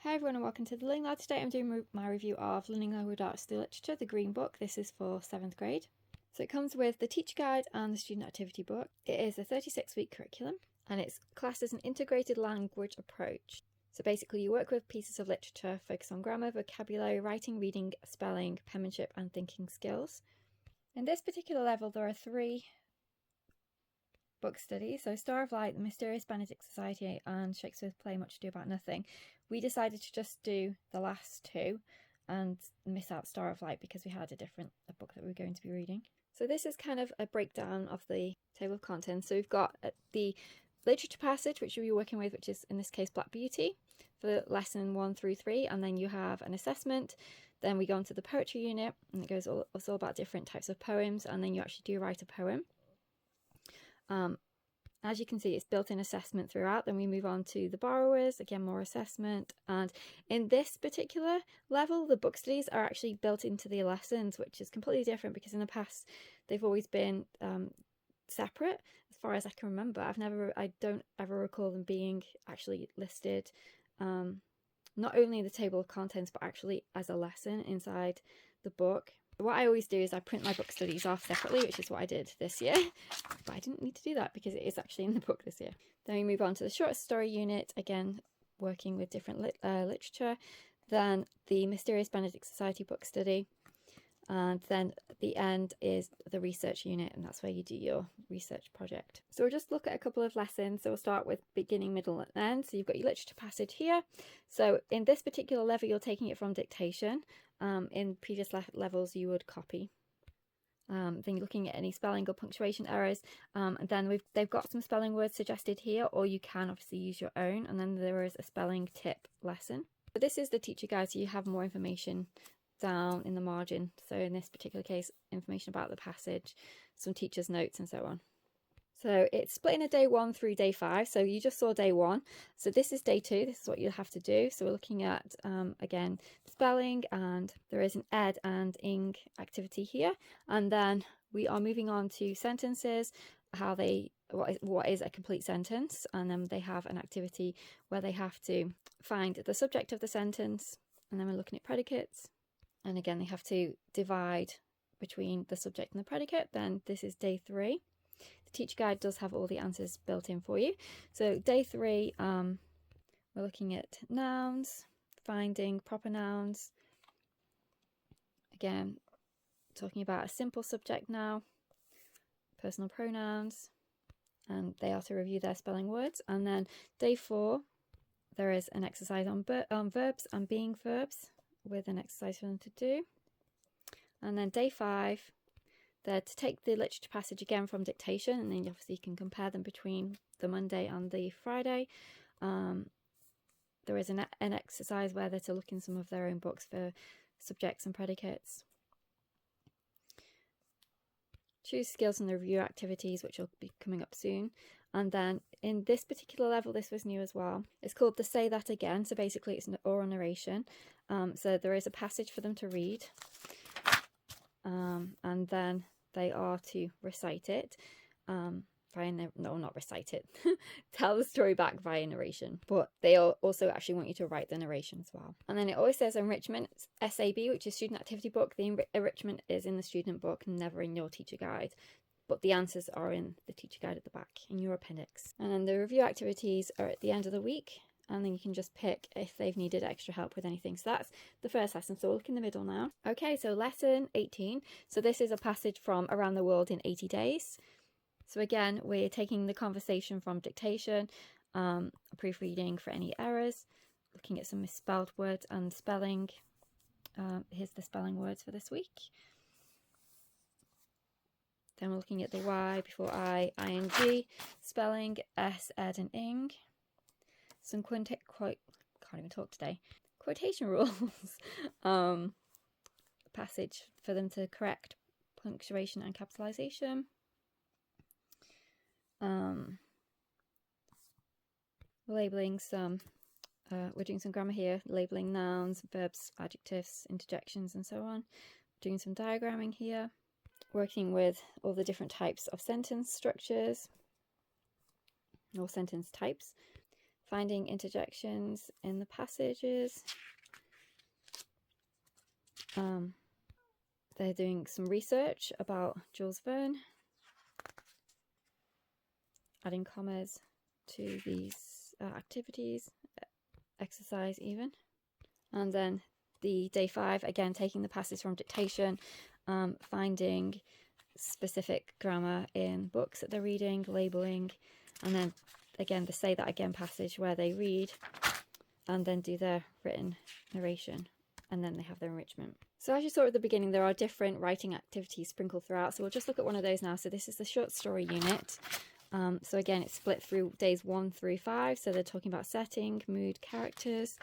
Hi everyone and welcome to The Learning Lad. Today I'm doing my review of Learning Language Arts Through Literature, the Green Book. This is for 7th grade. So it comes with the teacher guide and the student activity book. It is a 36-week curriculum and it's classed as an integrated language approach. So basically you work with pieces of literature, focus on grammar, vocabulary, writing, reading, spelling, penmanship and thinking skills. In this particular level there are 3 book studies, so Star of Light, The Mysterious Benedict Society and Shakespeare's play Much Ado About Nothing. We decided to just do the last 2 and miss out Star of Light because we had a book that we were going to be reading. So this is kind of a breakdown of the table of contents. So we've got the literature passage which you'll be working with, which is in this case Black Beauty for lesson 1 through 3, and then you have an assessment. Then we go on to the poetry unit and it goes it's all about different types of poems, and then you actually do write a poem. As you can see, it's built-in assessment throughout. Then we move on to the borrowers, again more assessment, and in this particular level the book studies are actually built into the lessons, which is completely different because in the past they've always been separate as far as I can remember. I don't ever recall them being actually listed not only in the table of contents but actually as a lesson inside the book. What I always do is I print my book studies off separately, which is what I did this year, but I didn't need to do that because it is actually in the book this year. Then we move on to the short story unit, again working with different literature, then the Mysterious Benedict Society book study, and then at the end is the research unit, and that's where you do your research project. So we'll just look at a couple of lessons. So we'll start with beginning, middle and end. So you've got your literature passage here. So in this particular level you're taking it from dictation. In previous levels you would copy. Then you're looking at any spelling or punctuation errors, and then they've got some spelling words suggested here, or you can obviously use your own, and then there is a spelling tip lesson. So this is the teacher guide, so you have more information down in the margin. So in this particular case, information about the passage, some teacher's notes and so on. So it's split into day 1 through day 5. So you just saw day 1. So this is day 2. This is what you'll have to do. So we're looking at, again, spelling, and there is an ed and ing activity here. And then we are moving on to sentences, what is a complete sentence. And then they have an activity where they have to find the subject of the sentence. And then we're looking at predicates. And again, they have to divide between the subject and the predicate. Then this is day 3. The teacher guide does have all the answers built in for you. So day 3, we're looking at nouns, finding proper nouns. Again, talking about a simple subject now, personal pronouns, and they are to review their spelling words. And then day 4, there is an exercise on verbs and being verbs with an exercise for them to do. And then day 5, they're to take the literature passage again from dictation, and then obviously you can compare them between the Monday and the Friday. There is an exercise where they're to look in some of their own books for subjects and predicates. Choose skills and the review activities, which will be coming up soon. And then in this particular level, this was new as well, it's called the Say That Again. So basically it's an oral narration. So there is a passage for them to read, and then they are to recite it not recite it tell the story back via narration, but they also actually want you to write the narration as well. And then it always says enrichment, SAB, which is student activity book. The enrichment is in the student book, never in your teacher guide, but the answers are in the teacher guide at the back in your appendix. And then the review activities are at the end of the week, and then you can just pick if they've needed extra help with anything. So that's the first lesson. So we'll look in the middle now. Okay, so lesson 18. So this is a passage from Around the World in 80 Days. So again, we're taking the conversation from dictation, proofreading for any errors, looking at some misspelled words and spelling. Here's the spelling words for this week. Then we're looking at the Y before I, ing, spelling, S, ed and ing. Some can't even talk today. Quotation rules. Passage for them to correct punctuation and capitalization. Labeling some, we're doing some grammar here, labeling nouns, verbs, adjectives, interjections and so on. Doing some diagramming here. Working with all the different types of sentence structures or sentence types. finding interjections in the passages. They're doing some research about Jules Verne, adding commas to these activities, exercise even. And then the day 5, again, taking the passage from dictation, finding specific grammar in books that they're reading, labeling, and then again the say that again passage where they read and then do their written narration, and then they have their enrichment. So as you saw at the beginning, there are different writing activities sprinkled throughout, so we'll just look at one of those now. So this is the short story unit. So again, it's split through days 1 through 5, so they're talking about setting, mood, characters,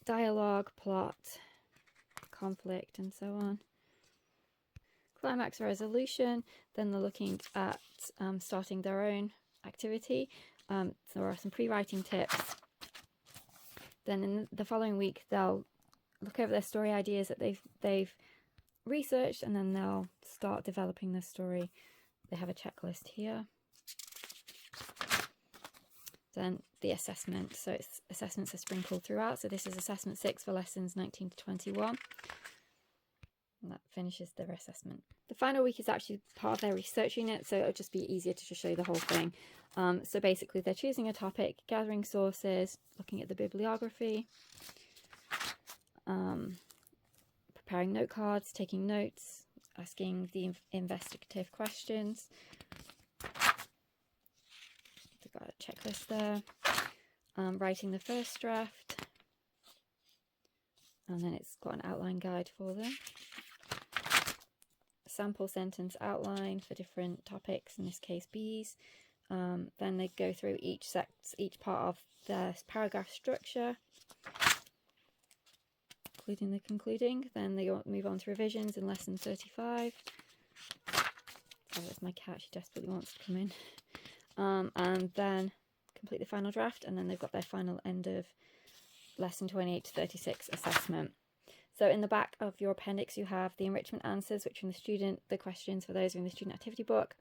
dialogue, plot, conflict, and so on. Climax, resolution, then they're looking at starting their own activity. So there are some pre-writing tips. Then in the following week, they'll look over their story ideas that they've researched, and then they'll start developing their story. They have a checklist here. Then the assessment. So it's assessments are sprinkled throughout. So this is assessment 6 for lessons 19 to 21. And that finishes their assessment. The final week is actually part of their research unit, so it'll just be easier to just show you the whole thing. So basically they're choosing a topic, gathering sources, looking at the bibliography, preparing note cards, taking notes, asking the investigative questions. They've got a checklist there. Writing the first draft, and then it's got an outline guide for them. Sample sentence outline for different topics, in this case bees. Then they go through each part of the paragraph structure, including the concluding. Then they move on to revisions in lesson 35. Oh, that's my cat, she desperately wants to come in. And then complete the final draft, and then they've got their final end of lesson 28 to 36 assessment. So in the back of your appendix you have the enrichment answers, which are in the questions for those are in the student activity book.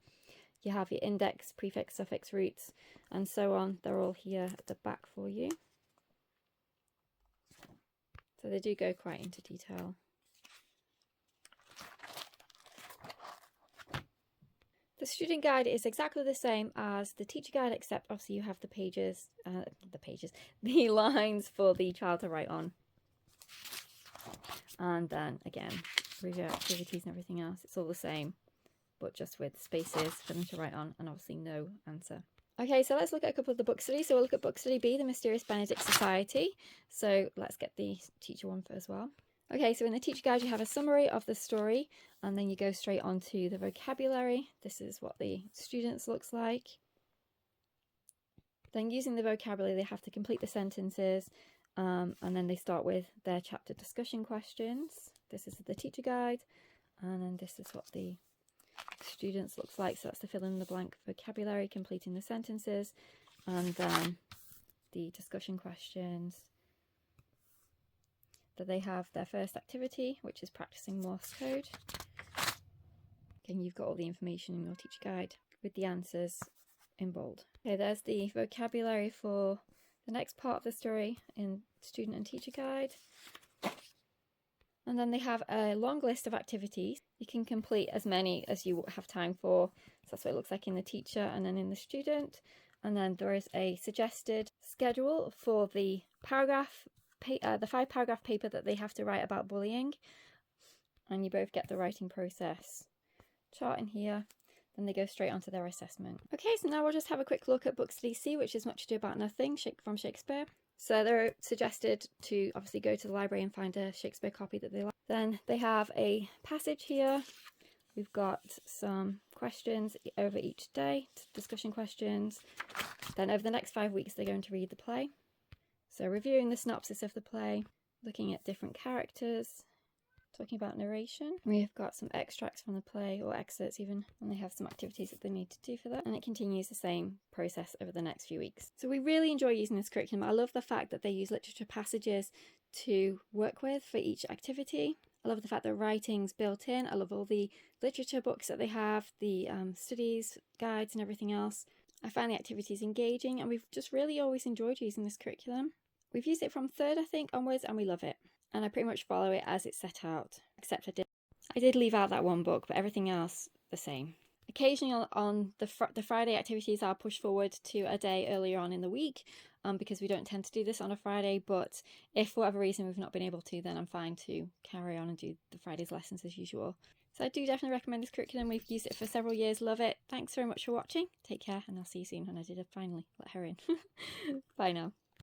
You have your index, prefix, suffix, roots, and so on. They're all here at the back for you. So they do go quite into detail. The student guide is exactly the same as the teacher guide, except obviously you have the lines for the child to write on. And then again, review activities and everything else. It's all the same, but just with spaces for them to write on, and obviously no answer. Okay, so let's look at a couple of the book studies. So we'll look at book study B, The Mysterious Benedict Society. So let's get the teacher one as well. Okay, so in the teacher guide you have a summary of the story, and then you go straight on to the vocabulary. This is what the students looks like. Then using the vocabulary they have to complete the sentences, and then they start with their chapter discussion questions. This is the teacher guide, and then this is what the students looks like. So that's the fill in the blank vocabulary, completing the sentences, and then the discussion questions. That they have their first activity, which is practicing Morse code. Again, you've got all the information in your teacher guide with the answers in bold. Okay, there's the vocabulary for the next part of the story in student and teacher guide. And then they have a long list of activities. You can complete as many as you have time for. So that's what it looks like in the teacher and then in the student. And then there is a suggested schedule for the paragraph, the 5-paragraph paper that they have to write about bullying. And you both get the writing process chart in here. Then they go straight onto their assessment. Okay, so now we'll just have a quick look at book study C, which is Much Ado About Nothing from Shakespeare. So they're suggested to obviously go to the library and find a Shakespeare copy that they like. Then they have a passage here. We've got some questions over each day, discussion questions. Then over the next 5 weeks, they're going to read the play. So reviewing the synopsis of the play, looking at different characters, talking about narration. We've got some extracts from the play, or excerpts even, and they have some activities that they need to do for that. And it continues the same process over the next few weeks. So we really enjoy using this curriculum. I love the fact that they use literature passages to work with for each activity. I love the fact that writing's built in. I love all the literature books that they have, the studies, guides and everything else. I find the activities engaging, and we've just really always enjoyed using this curriculum. We've used it from third, I think, onwards, and we love it. And I pretty much follow it as it's set out, except I did leave out that one book, but everything else the same. Occasionally on the Friday activities are pushed forward to a day earlier on in the week, because we don't tend to do this on a Friday, but if for whatever reason we've not been able to, then I'm fine to carry on and do the Friday's lessons as usual. So I do definitely recommend this curriculum. We've used it for several years, love it. Thanks very much for watching. Take care, and I'll see you soon. And I did finally let her in. Bye now.